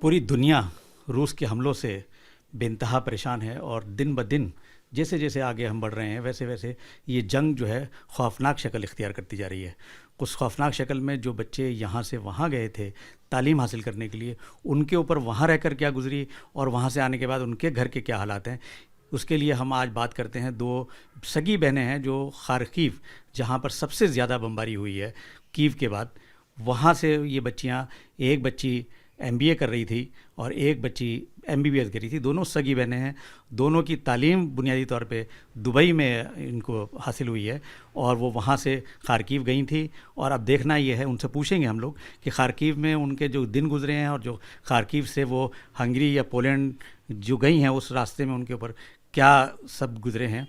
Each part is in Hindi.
पूरी दुनिया रूस के हमलों से बेइंतहा परेशान है और दिन ब दिन जैसे जैसे आगे हम बढ़ रहे हैं वैसे वैसे ये जंग जो है खौफनाक शक्ल इख्तियार करती जा रही है। कुछ खौफनाक शक्ल में जो बच्चे यहाँ से वहाँ गए थे तालीम हासिल करने के लिए, उनके ऊपर वहाँ रहकर क्या गुजरी और वहाँ से आने के बाद उनके घर के क्या हालात हैं, उसके लिए हम आज बात करते हैं। दो सगी बहनें हैं जो खारकीव, जहाँ पर सबसे ज़्यादा बमबारी हुई है कीव के बाद, वहाँ से ये बच्चियाँ, एक बच्ची एमबीए कर रही थी और एक बच्ची एमबीबीएस कर रही थी। दोनों सगी बहनें हैं। दोनों की तालीम बुनियादी तौर पे दुबई में इनको हासिल हुई है और वो वहाँ से खारकीव गई थी। और अब देखना ये है, उनसे पूछेंगे हम लोग कि खारकीव में उनके जो दिन गुजरे हैं और जो खारकीव से वो हंगरी या पोलैंड जो गई हैं उस रास्ते में उनके ऊपर क्या सब गुजरे हैं।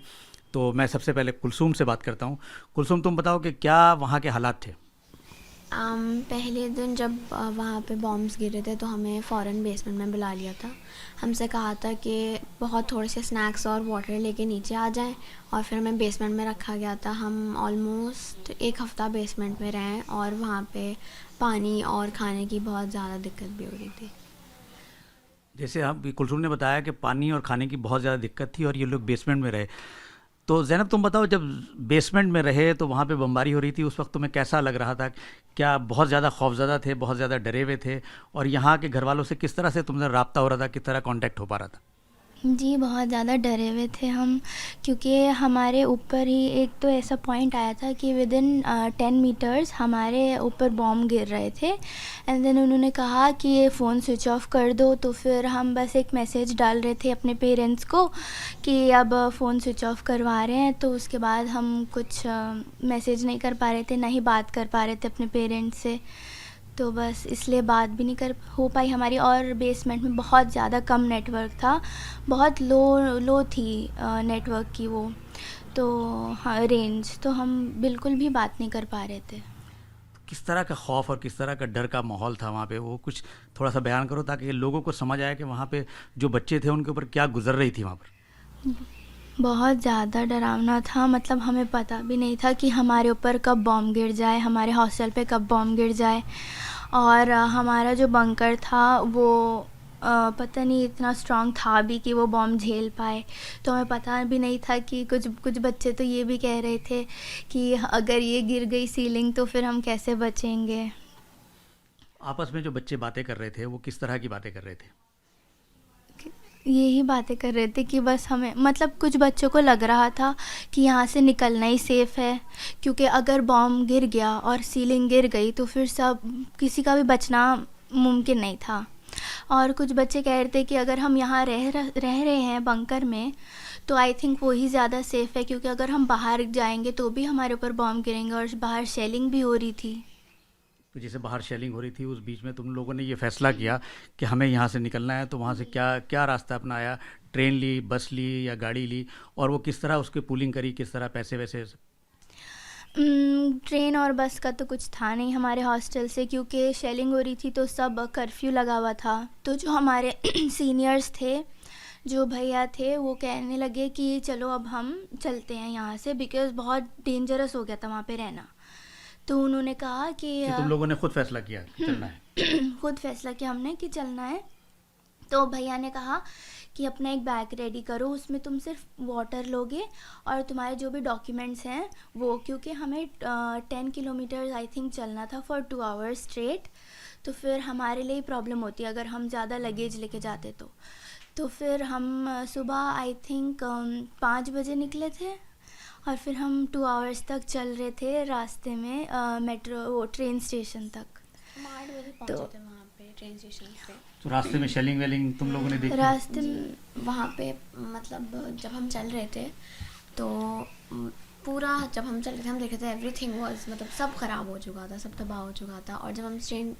तो मैं सबसे पहले कुलसूम से बात करता हूँ। कुलसूम, तुम बताओ कि क्या वहाँ के हालात थे? पहले दिन जब वहाँ पे बॉम्ब्स गिरे थे तो हमें फ़ौरन बेसमेंट में बुला लिया था। हमसे कहा था कि बहुत थोड़े से स्नैक्स और वाटर लेके नीचे आ जाएं और फिर हमें बेसमेंट में रखा गया था। हम ऑलमोस्ट एक हफ़्ता बेसमेंट में रहे और वहाँ पे पानी और खाने की बहुत ज़्यादा दिक्कत भी हो रही थी। जैसे आप कुलसूम ने बताया कि पानी और खाने की बहुत ज़्यादा दिक्कत थी और ये लोग बेसमेंट में रहे, तो ज़ैनब तुम बताओ, जब बेसमेंट में रहे तो वहाँ पे बमबारी हो रही थी, उस वक्त तुम्हें कैसा लग रहा था? क्या बहुत ज़्यादा खौफज़दा थे, बहुत ज़्यादा डरे हुए थे? और यहाँ के घर वालों से किस तरह से तुमसे रब्ता हो रहा था, किस तरह कांटेक्ट हो पा रहा था? जी, बहुत ज़्यादा डरे हुए थे हम, क्योंकि हमारे ऊपर ही एक तो ऐसा पॉइंट आया था कि विदिन 10 मीटर्स हमारे ऊपर बॉम्ब गिर रहे थे। एंड देन उन्होंने कहा कि ये फ़ोन स्विच ऑफ कर दो, तो फिर हम बस एक मैसेज डाल रहे थे अपने पेरेंट्स को कि अब फ़ोन स्विच ऑफ करवा रहे हैं। तो उसके बाद हम कुछ मैसेज नहीं कर पा रहे थे, ना ही बात कर पा रहे थे अपने पेरेंट्स से, तो बस इसलिए बात भी नहीं कर हो पाई हमारी। और बेसमेंट में बहुत ज़्यादा कम नेटवर्क था, बहुत लो थी नेटवर्क की वो तो हाँ रेंज, तो हम बिल्कुल भी बात नहीं कर पा रहे थे। किस तरह का खौफ और किस तरह का डर का माहौल था वहाँ पे, वो कुछ थोड़ा सा बयान करो ताकि लोगों को समझ आए कि वहाँ पे जो बच्चे थे उनके ऊपर क्या गुजर रही थी वहाँ पर। बहुत ज़्यादा डरावना था, मतलब हमें पता भी नहीं था कि हमारे ऊपर कब बॉम्ब गिर जाए, हमारे हॉस्टल पे कब बॉम्ब गिर जाए। और हमारा जो बंकर था वो पता नहीं इतना स्ट्रॉन्ग था भी कि वो बॉम्ब झेल पाए। तो हमें पता भी नहीं था कि कुछ बच्चे तो ये भी कह रहे थे कि अगर ये गिर गई सीलिंग तो फिर हम कैसे बचेंगे। आपस में जो बच्चे बातें कर रहे थे वो किस तरह की बातें कर रहे थे? यही बातें कर रहे थे कि बस हमें, मतलब कुछ बच्चों को लग रहा था कि यहाँ से निकलना ही सेफ़ है, क्योंकि अगर बॉम्ब गिर गया और सीलिंग गिर गई तो फिर सब किसी का भी बचना मुमकिन नहीं था। और कुछ बच्चे कह रहे थे कि अगर हम यहाँ रह रहे हैं बंकर में तो आई थिंक वही ज़्यादा सेफ़ है, क्योंकि अगर हम बाहर जाएंगे तो भी हमारे ऊपर बॉम्ब गिरेंगे और बाहर शेलिंग भी हो रही थी। तो जैसे बाहर शेलिंग हो रही थी, उस बीच में तुम लोगों ने ये फैसला किया कि हमें यहाँ से निकलना है, तो वहाँ से क्या क्या रास्ता अपनाया? ट्रेन ली, बस ली या गाड़ी ली? और वो किस तरह उसकी पूलिंग करी, किस तरह पैसे वैसे? ट्रेन और बस का तो कुछ था नहीं हमारे हॉस्टल से, क्योंकि शेलिंग हो रही थी तो सब कर्फ्यू लगा हुआ था। तो जो हमारे सीनियर्स थे, जो भैया थे, वो कहने लगे कि चलो अब हम चलते हैं यहाँ से, बिकॉज़ बहुत डेंजरस हो गया था वहाँ पे रहना। तो उन्होंने कहा कि तुम लोगों ने खुद फैसला किया कि चलना है? खुद फैसला किया हमने कि चलना है। तो भैया ने कहा कि अपना एक बैग रेडी करो, उसमें तुम सिर्फ वाटर लोगे और तुम्हारे जो भी डॉक्यूमेंट्स हैं वो, क्योंकि हमें 10 किलोमीटर आई थिंक चलना था फॉर 2 आवर्स स्ट्रेट। तो फिर हमारे लिए प्रॉब्लम होती अगर हम ज़्यादा लगेज लेके जाते तो फिर हम सुबह आई थिंक 5 बजे निकले थे और फिर हम 2 आवर्स तक चल रहे थे रास्ते में मेट्रो ट्रेन स्टेशन तक। हम 8 बजे पहुँचे थे वहाँ पे ट्रेन स्टेशन पे। तो रास्ते में शेलिंग वेलिंग तुम लोगों ने देखी? रास्ते में वहाँ पे मतलब जब हम चल रहे थे तो पूरा जब हम चल रहे थे हम देख रहे थे एवरीथिंग वाज, मतलब सब ख़राब हो चुका था, सब तबाह हो चुका था। और जब हम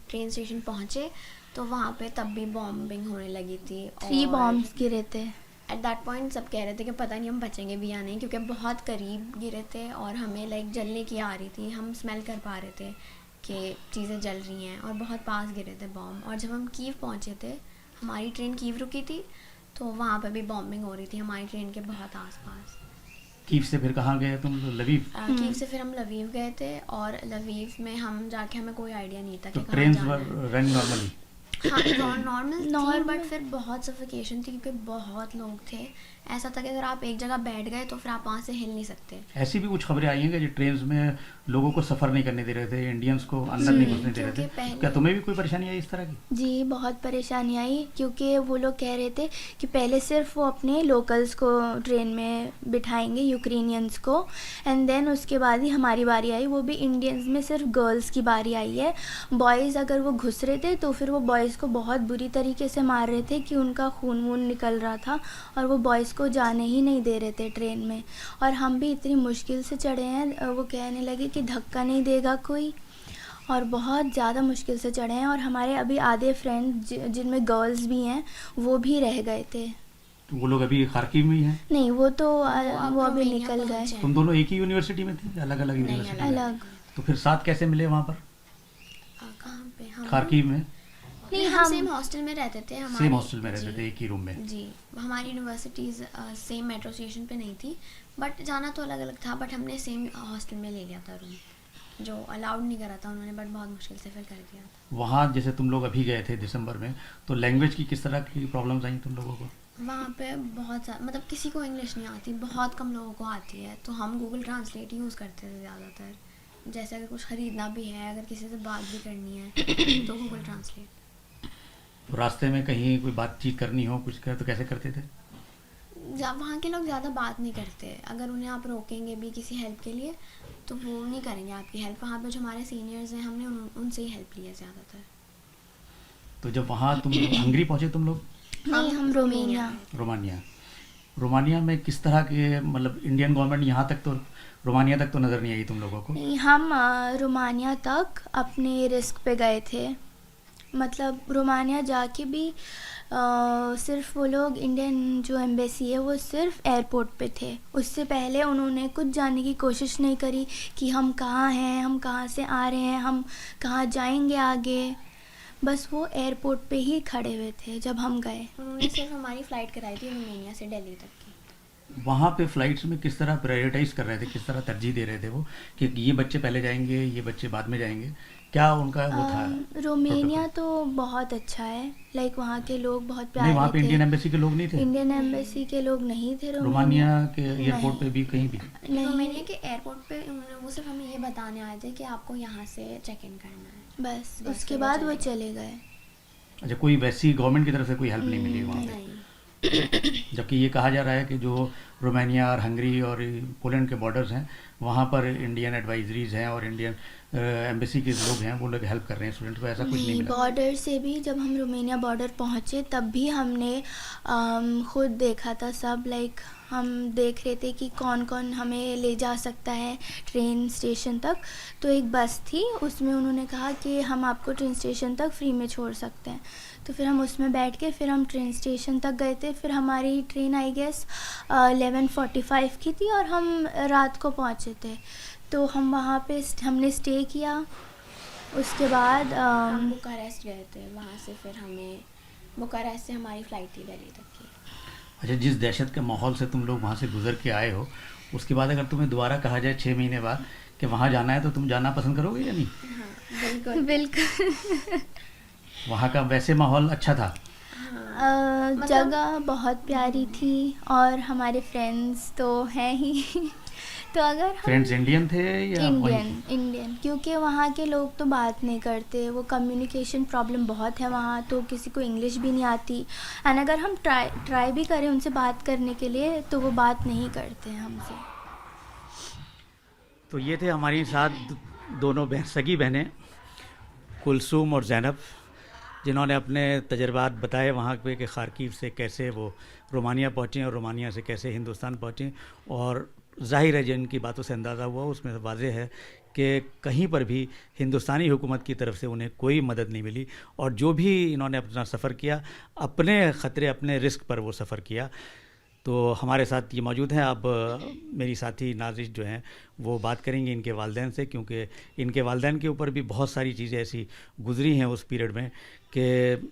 ट्रेन स्टेशन पहुँचे तो वहाँ पे तब भी बॉम्बिंग होने लगी थी। 3 बॉम्ब्स गिरे थे। एट दैट पॉइंट सब कह रहे थे कि पता नहीं हम बचेंगे भी या नहीं, क्योंकि बहुत करीब गिरे थे और हमें लाइक जलने की आ रही थी, हम स्मेल कर पा रहे थे कि चीज़ें जल रही हैं और बहुत पास गिरे थे बॉम्ब। और जब हम कीव पहुँचे थे, हमारी ट्रेन कीव रुकी थी, तो वहाँ पे भी बॉम्बिंग हो रही थी हमारी ट्रेन के बहुत आसपास। कीव से फिर कहाँ गए तुम? लवीव? कीव से फिर हम लवीव गए थे और लवीव में हम जाके हमें कोई आइडिया नहीं था तो कि कहाँ ट्रेन जाना है। Run normally? हाँ नॉर्मल थी, Normal- बट फिर बहुत सफोकेशन थी क्योंकि बहुत लोग थे। ऐसा था कि अगर आप एक जगह बैठ गए तो फिर आप वहाँ से हिल नहीं सकते। ऐसी भी कुछ खबरें आई हैं कि जो ट्रेन में लोगों को सफ़र नहीं करने दे रहे थे, इंडियंस को अंदर नहीं घुसने दे रहे क्योंकि थे। पहले- क्या तुम्हें भी कोई परेशानी आई इस तरह की? जी बहुत परेशानी आई, क्योंकि वो लोग कह रहे थे कि पहले सिर्फ वो अपने लोकल्स को ट्रेन में बिठाएंगे, यूक्रेनियंस को, एंड देन उसके बाद ही हमारी बारी आई। वो भी इंडियंस में सिर्फ गर्ल्स की बारी आई है। बॉयज़ अगर वो घुस रहे थे तो फिर वो बॉयज़ को बहुत बुरी तरीके से मार रहे थे कि उनका खून वून निकल रहा था, और वो बॉयज़ को जाने ही नहीं दे रहे थे ट्रेन में। और हम भी इतनी मुश्किल से चढ़े हैं, वो कहने लगे कि धक्का नहीं देगा कोई, और बहुत ज़्यादा मुश्किल से चढ़े हैं। और हमारे अभी आधे फ्रेंड जिनमें गर्ल्स भी हैं वो भी रह गए थे। तो वो लोग अभी खार्किव में ही हैं? नहीं, वो तो अब वो अभी रोमानिया निकल गए पहुंचे हैं। तुम दोनों एक ही यूनिवर्सिटी में थे, अलग अलग यूनिवर्सिटी में? अलग। तो फिर साथ कैसे मिले वहाँ पर, कहाँ पे हम? खार्किव में? नहीं, हम सेम हॉस्टल में रहते थे। हमारी सेम हॉस्टल में रहते जी, थे, एक ही रूम में? जी। हमारी यूनिवर्सिटीज़ सेम मेट्रो स्टेशन पे नहीं थी, बट जाना तो अलग अलग था, बट हमने सेम हॉस्टल में ले लिया था रूम। जो अलाउड नहीं करा था उन्होंने, बट बहुत मुश्किल से फिर कर दिया था। वहाँ जैसे तुम लोग अभी गए थे दिसंबर में, तो लैंग्वेज की किस तरह की प्रॉब्लम्स आई तुम लोगों को? वहाँ पे बहुत मतलब किसी को इंग्लिश नहीं आती, बहुत कम लोगों को आती है, तो हम गूगल ट्रांसलेट यूज़ करते थे ज़्यादातर। जैसे अगर कुछ ख़रीदना भी है, अगर किसी से बात भी करनी है तो गूगल ट्रांसलेट। तो रास्ते में कहीं कोई बातचीत करनी हो कुछ कर तो कैसे करते थे? वहाँ के लोग ज़्यादा बात नहीं करते। अगर उन्हें आप रोकेंगे भी किसी हेल्प के लिए तो वो नहीं करेंगे आपकी हेल्प। वहाँ पे जो हमारे सीनियर्स हैं, हमने उनसे ही हेल्प ली है ज़्यादातर। तो जब वहाँ तुम हंगरी पहुँचे तुम लोग? नहीं, हम रोमानिया। रोमानिया। रोमानिया में किस तरह के, मतलब इंडियन गवर्नमेंट यहाँ तक तो, रोमानिया तक तो नज़र नहीं आई तुम लोगों को? नहीं, हम रोमानिया तक अपने रिस्क पे गए थे। मतलब रोमानिया जाके भी सिर्फ वो लोग, इंडियन जो एम्बेसी है वो सिर्फ एयरपोर्ट पे थे। उससे पहले उन्होंने कुछ जानने की कोशिश नहीं करी कि हम कहाँ हैं, हम कहाँ से आ रहे हैं, हम कहाँ जाएंगे आगे। बस वो एयरपोर्ट पे ही खड़े हुए थे जब हम गए। उन्होंने सिर्फ हमारी फ़्लाइट कराई थी रोमानिया से दिल्ली तक की। वहाँ पे फ्लाइट्स में किस तरह प्रायोरिटाइज कर रहे थे, किस तरह तरजीह दे रहे थे वो, कि ये बच्चे पहले जाएंगे, ये बच्चे बाद में जाएंगे? क्या उनका वो था? रोमानिया तो बहुत अच्छा है, लाइक वहाँ के लोग बहुत नहीं, प्यारे वहाँ पे इंडियन थे। एम्बेसी के लोग नहीं थे? इंडियन एम्बेसी के लोग नहीं थे रोमानिया के एयरपोर्ट पे भी कहीं भी? नहीं, रोमानिया के एयरपोर्ट पे वो सिर्फ हमें ये बताने आए थे कि आपको यहाँ से चेक इन करना है, बस बस उसके फिर बाद वो चले चले गए। अच्छा, कोई वैसी गवर्नमेंट की तरफ से कोई हेल्प नहीं मिली वहाँ पे? नहीं। जबकि ये कहा जा रहा है कि जो रोमानिया और हंगरी और पोलैंड के बॉर्डर्स हैं, वहाँ पर इंडियन एडवाइजरीज हैं और इंडियन एम्बेसी के लोग हैं, वो लोग हेल्प कर रहे हैं स्टूडेंट को। ऐसा कुछ नहीं मिला? बॉर्डर से भी जब हम रोमानिया बॉर्डर पहुँचे तब भी हमने खुद देखा था सब, लाइक हम देख रहे थे कि कौन कौन हमें ले जा सकता है ट्रेन स्टेशन तक। तो एक बस थी, उसमें उन्होंने कहा कि हम आपको ट्रेन स्टेशन तक फ्री में छोड़ सकते हैं। तो फिर हम उसमें बैठ के फिर हम ट्रेन स्टेशन तक गए थे। फिर हमारी ट्रेन आई गेस 11:45 की थी और हम रात को पहुँचे थे। तो हम वहाँ पे हमने स्टे किया। उसके बाद हम बुकारेस्ट गए थे, वहाँ से फिर हमें बुकारेस्ट से हमारी फ़्लाइट थी दिल्ली तक की। अच्छा, जिस दहशत के माहौल से तुम लोग वहाँ से गुजर के आए हो, उसके बाद अगर तुम्हें दोबारा कहा जाए 6 महीने बाद कि वहाँ जाना है, तो तुम जाना पसंद करोगे या नहीं? हाँ बिल्कुल। बिल्कुल। वहाँ का वैसे माहौल अच्छा था? जगह बहुत प्यारी थी और हमारे फ्रेंड्स तो हैं ही। तो अगर हम फ्रेंड्स इंडियन थे या इंडियन, क्योंकि वहाँ के लोग तो बात नहीं करते, वो कम्युनिकेशन प्रॉब्लम बहुत है वहाँ, तो किसी को इंग्लिश भी नहीं आती। एंड अगर हम ट्राई भी करें उनसे बात करने के लिए तो वो बात नहीं करते हैं हमसे। तो ये थे हमारी साथ दोनों सगी बहनें कुलसूम और ज़ैनब, जिन्होंने अपने तजर्बात बताए वहाँ पे कि खार्किव से कैसे वो रोमानिया पहुँचे और रोमानिया से कैसे हिंदुस्तान पहुँचे। और ज़ाहिर है जिनकी बातों से अंदाज़ा हुआ उसमें वाज़ेह है कि कहीं पर भी हिंदुस्तानी हुकूमत की तरफ से उन्हें कोई मदद नहीं मिली, और जो भी इन्होंने अपना सफ़र किया अपने ख़तरे अपने रिस्क पर वो सफ़र किया। तो हमारे साथ ये मौजूद हैं। अब मेरी साथी नाज़िश जो हैं वो बात करेंगी इनके वालिदैन से, क्योंकि इनके वालिदैन के ऊपर भी बहुत सारी चीज़ें ऐसी गुजरी हैं उस पीरियड में कि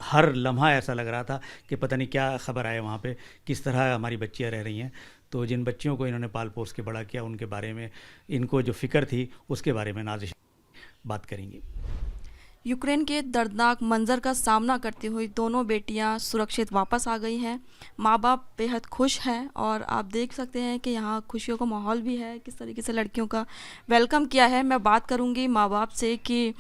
हर लम्हा ऐसा लग रहा था कि पता नहीं क्या ख़बर आए वहाँ पे, किस तरह हमारी बच्चियाँ रह रही हैं। तो जिन बच्चियों को इन्होंने पाल पोस के बड़ा किया, उनके बारे में इनको जो फ़िक्र थी उसके बारे में नाज़िश बात करेंगी। यूक्रेन के दर्दनाक मंजर का सामना करती हुई दोनों बेटियां सुरक्षित वापस आ गई हैं। माँ बाप बेहद खुश हैं और आप देख सकते हैं कि यहाँ खुशियों का माहौल भी है, किस तरीके से लड़कियों का वेलकम किया है। मैं बात करूँगी माँ बाप से कि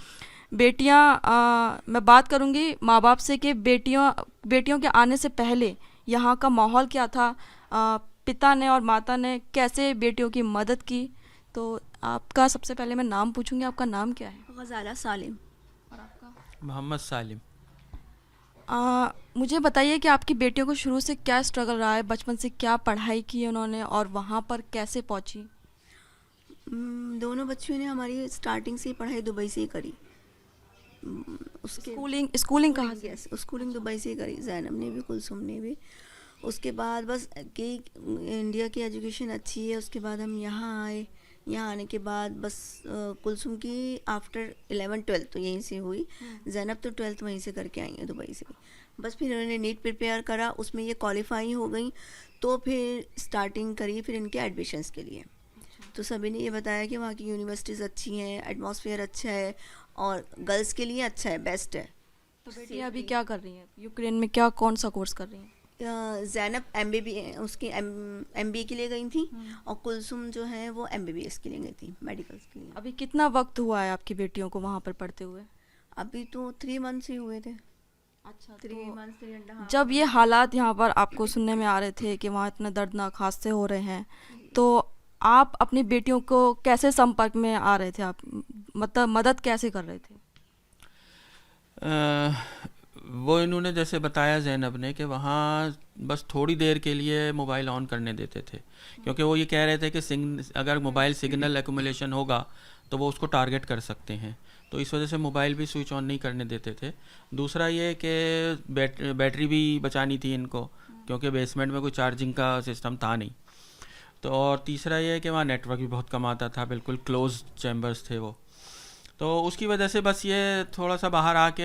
बेटियों के आने से पहले यहाँ का माहौल क्या था, पिता ने और माता ने कैसे बेटियों की मदद की। तो आपका सबसे पहले मैं नाम पूछूंगी, आपका नाम क्या है? गज़ाला सालिम। और आपका? मोहम्मद सालिम। मुझे बताइए कि आपकी बेटियों को शुरू से क्या स्ट्रगल रहा है, बचपन से क्या पढ़ाई की उन्होंने और वहाँ पर कैसे पहुँची? दोनों बच्चियों ने हमारी स्टार्टिंग से ही पढ़ाई दुबई से ही करी। उसके स्कूलिंग कहाँ से? यस, स्कूलिंग दुबई से ही करी, जैनब ने भी, कुलसुम ने भी। उसके बाद बस कि इंडिया की एजुकेशन अच्छी है, उसके बाद हम यहाँ आए। यहाँ आने के बाद बस कुलसुम की आफ्टर 11-12 तो यहीं से हुई। जैनब तो 12th वहीं से करके आई हैं दुबई से। बस फिर उन्होंने नीट प्रिपेयर करा, उसमें ये क्वालिफाई हो गई, तो फिर स्टार्टिंग करी फिर इनके एडमिशन्स के लिए। तो सभी ने ये बताया कि वहाँ की यूनिवर्सिटीज़ अच्छी हैं, एटमॉस्फेयर अच्छा है और गर्ल्स के लिए अच्छा है, बेस्ट है। तो बेटियाँ अभी क्या कर रही हैं यूक्रेन में, क्या कौन सा कोर्स कर रही हैं? जैनब उसकी MBA के लिए गई थी और कुलसुम जो है वो MBBS के लिए गई थी, मेडिकल्स के लिए। अभी कितना वक्त हुआ है आपकी बेटियों को वहाँ पर पढ़ते हुए? अभी तो 3 मंथ्स ही हुए थे। अच्छा, 3 मंथ्स 3.5। जब ये हालात यहाँ पर आपको सुनने में आ रहे थे कि वहाँ इतने दर्दनाक हादसे हो रहे हैं, तो आप अपनी बेटियों को कैसे संपर्क में आ रहे थे? आप मतलब मदद कैसे कर रहे थे? वो इन्होंने जैसे बताया जैनब ने कि वहाँ बस थोड़ी देर के लिए मोबाइल ऑन करने देते थे, क्योंकि वो ये कह रहे थे कि अगर मोबाइल सिग्नल एक्यूमुलेशन होगा तो वो उसको टारगेट कर सकते हैं, तो इस वजह से मोबाइल भी स्विच ऑन नहीं करने देते थे। दूसरा ये कि बैटरी भी बचानी थी इनको, क्योंकि बेसमेंट में कोई चार्जिंग का सिस्टम था नहीं। तो और तीसरा ये है कि वहाँ नेटवर्क भी बहुत कम आता था, बिल्कुल क्लोज चैम्बर्स थे वो, तो उसकी वजह से बस ये थोड़ा सा बाहर आके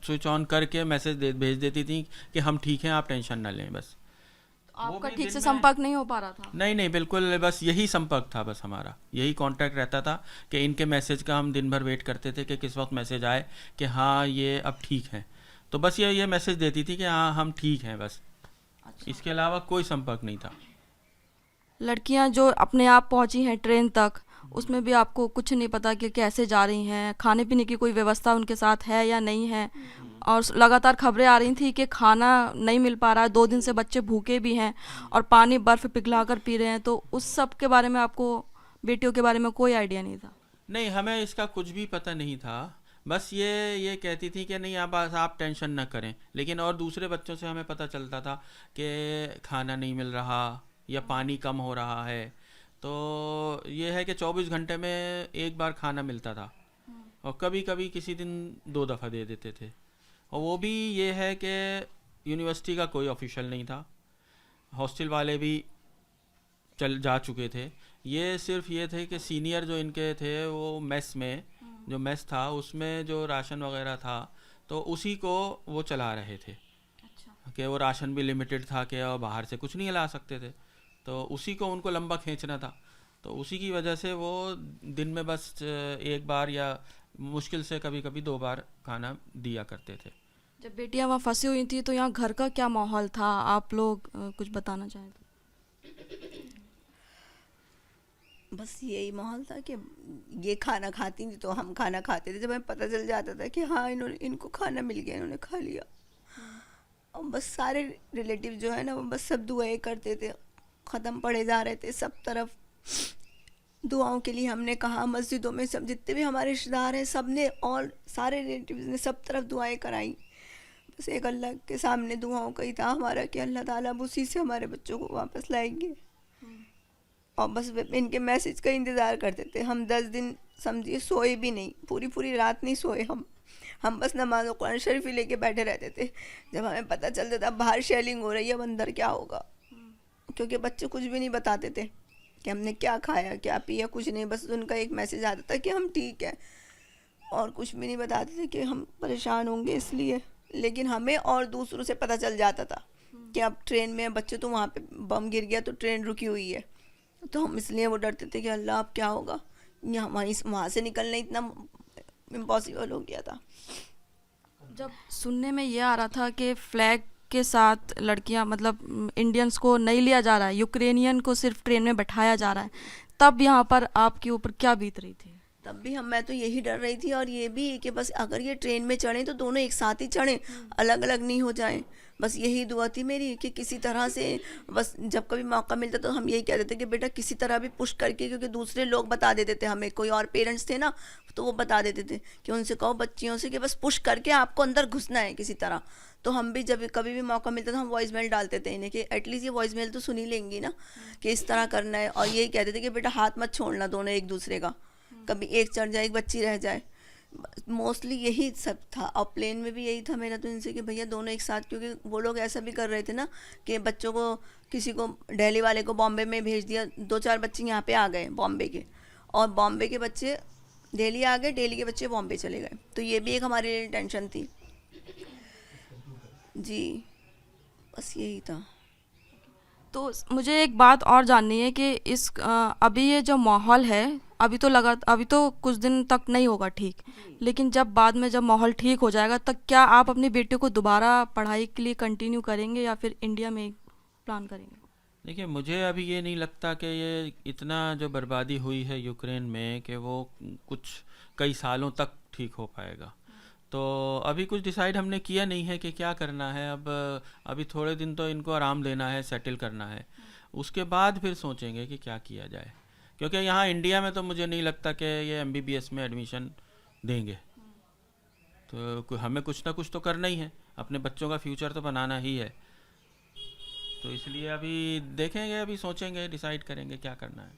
स्विच ऑन करके मैसेज भेज देती थी कि हम ठीक हैं, आप टेंशन ना लें। बस आपका ठीक से संपर्क नहीं हो पा रहा था? नहीं, बिल्कुल, बस यही संपर्क था, बस हमारा यही कांटेक्ट रहता था कि इनके मैसेज का हम दिन भर वेट करते थे कि किस वक्त मैसेज आए कि हाँ ये अब ठीक है। तो बस ये मैसेज देती थी कि हाँ हम ठीक हैं, बस। अच्छा। इसके अलावा कोई संपर्क नहीं था। लड़कियां जो अपने आप पहुंची हैं ट्रेन तक, उसमें भी आपको कुछ नहीं पता कि कैसे जा रही हैं, खाने पीने की कोई व्यवस्था उनके साथ है या नहीं है, और लगातार खबरें आ रही थी कि खाना नहीं मिल पा रहा है, 2 दिन से बच्चे भूखे भी हैं और पानी बर्फ़ पिघला कर पी रहे हैं। तो उस सब के बारे में आपको, बेटियों के बारे में कोई आइडिया नहीं था? नहीं, हमें इसका कुछ भी पता नहीं था। बस ये कहती थी कि नहीं आप टेंशन ना करें, लेकिन और दूसरे बच्चों से हमें पता चलता था कि खाना नहीं मिल रहा या पानी कम हो रहा है। तो ये है कि 24 घंटे में एक बार खाना मिलता था और कभी कभी किसी दिन 2 दफ़ा दे देते थे, और वो भी ये है कि यूनिवर्सिटी का कोई ऑफिशियल नहीं था, हॉस्टल वाले भी जा चुके थे। ये सिर्फ ये थे कि सीनियर जो इनके थे वो मेस में, जो मेस था उसमें जो राशन वगैरह था तो उसी को वो चला रहे थे। अच्छा। कि वो राशन भी लिमिटेड था कि बाहर से कुछ नहीं ला सकते थे, तो उसी को उनको लंबा खींचना था। तो उसी की वजह से वो दिन में बस 1 बार या मुश्किल से कभी कभी 2 बार खाना दिया करते थे। जब बेटियां वहाँ फंसी हुई थी तो यहाँ घर का क्या माहौल था, आप लोग कुछ बताना चाहें तो? बस यही माहौल था कि ये खाना खाती थी तो हम खाना खाते थे। जब हमें पता चल जाता था कि हाँ इनको खाना मिल गया, इन्होंने खा लिया, और बस सारे रिलेटिव जो है ना वो बस सब दुआएं करते थे, ख़त्म पड़े जा रहे थे सब तरफ। दुआओं के लिए हमने कहा, मस्जिदों में सब जितने भी हमारे रिश्तेदार हैं सब ने और सारे रिलेटिव्स ने सब तरफ दुआएं कराई। बस एक अल्लाह के सामने दुआओं का ही था हमारा कि अल्लाह ताला अब उसी से हमारे बच्चों को वापस लाएंगे, और बस इनके मैसेज का इंतज़ार करते थे। हम 10 दिन समझिए सोए भी नहीं, पूरी रात नहीं सोए हम बस नमाज़ और कुरान शरीफ ही लेके बैठे रहते थे। जब हमें पता चलता था बाहर शेलिंग हो रही है, अब अंदर क्या होगा, क्योंकि बच्चे कुछ भी नहीं बताते थे कि हमने क्या खाया क्या पिया, कुछ नहीं। बस उनका एक मैसेज आता था कि हम ठीक है, और कुछ भी नहीं बताते थे कि हम परेशान होंगे इसलिए। लेकिन हमें और दूसरों से पता चल जाता था कि अब ट्रेन में बच्चे तो वहाँ पे बम गिर गया तो ट्रेन रुकी हुई है, तो हम इसलिए वो डरते थे कि अल्लाह अब क्या होगा, यहाँ वहाँ से निकलना इतना इम्पॉसिबल हो गया था। जब सुनने में ये आ रहा था कि फ्लैग के साथ लड़कियां मतलब इंडियंस को नहीं लिया जा रहा है, यूक्रेनियन को सिर्फ ट्रेन में बैठाया जा रहा है, तब यहाँ पर आपके ऊपर क्या बीत रही थी? तब भी मैं तो यही डर रही थी, और ये भी कि बस अगर ये ट्रेन में चढ़ें तो दोनों एक साथ ही चढ़ें, अलग अलग नहीं हो जाएं। बस यही दुआ थी मेरी कि किसी तरह से, बस जब कभी मौका मिलता तो हम यही कहते थे कि बेटा किसी तरह भी पुश करके, क्योंकि दूसरे लोग बता देते थे हमें, कोई और पेरेंट्स थे ना तो वो बता देते थे कि उनसे कहो बच्चियों से कि बस पुश करके आपको अंदर घुसना है किसी तरह। तो हम भी जब कभी भी मौका मिलता था हम वॉइस मेल डालते थे इन्हें कि एटलीस्ट ये वॉइस मेल तो सुन ही लेंगी ना कि इस तरह करना है। और यही कहते थे कि बेटा हाथ मत छोड़ना दोनों एक दूसरे का, कभी एक चढ़ जाए एक बच्ची रह जाए। मोस्टली यही सब था, और प्लेन में भी यही था मेरा तो इनसे कि भैया दोनों एक साथ, क्योंकि वो लोग ऐसा भी कर रहे थे ना कि बच्चों को, किसी को दिल्ली वाले को बॉम्बे में भेज दिया, 2-4 बच्चे यहाँ पे आ गए बॉम्बे के, और बॉम्बे के बच्चे दिल्ली आ गए, दिल्ली के बच्चे बॉम्बे चले गए। तो ये भी एक हमारे लिए टेंशन थी जी, बस यही था। तो मुझे एक बात और जाननी है कि इस अभी ये जो माहौल है, अभी तो कुछ दिन तक नहीं होगा ठीक, लेकिन जब बाद में जब माहौल ठीक हो जाएगा तब क्या आप अपनी बेटी को दोबारा पढ़ाई के लिए कंटिन्यू करेंगे या फिर इंडिया में प्लान करेंगे? देखिए, मुझे अभी ये नहीं लगता कि ये इतना जो बर्बादी हुई है यूक्रेन में कि वो कुछ कई सालों तक ठीक हो पाएगा। तो अभी कुछ डिसाइड हमने किया नहीं है कि क्या करना है। अब अभी थोड़े दिन तो इनको आराम देना है, सेटल करना है, उसके बाद फिर सोचेंगे कि क्या किया जाए। क्योंकि यहाँ इंडिया में तो मुझे नहीं लगता कि ये MBBS में एडमिशन देंगे, तो हमें कुछ ना कुछ तो करना ही है, अपने बच्चों का फ्यूचर तो बनाना ही है। तो इसलिए अभी देखेंगे, अभी सोचेंगे, डिसाइड करेंगे क्या करना है।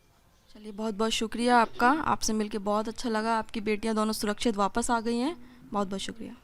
चलिए, बहुत बहुत शुक्रिया आपका, आपसे मिलके बहुत अच्छा लगा। आपकी बेटियां दोनों सुरक्षित वापस आ गई हैं, बहुत बहुत शुक्रिया।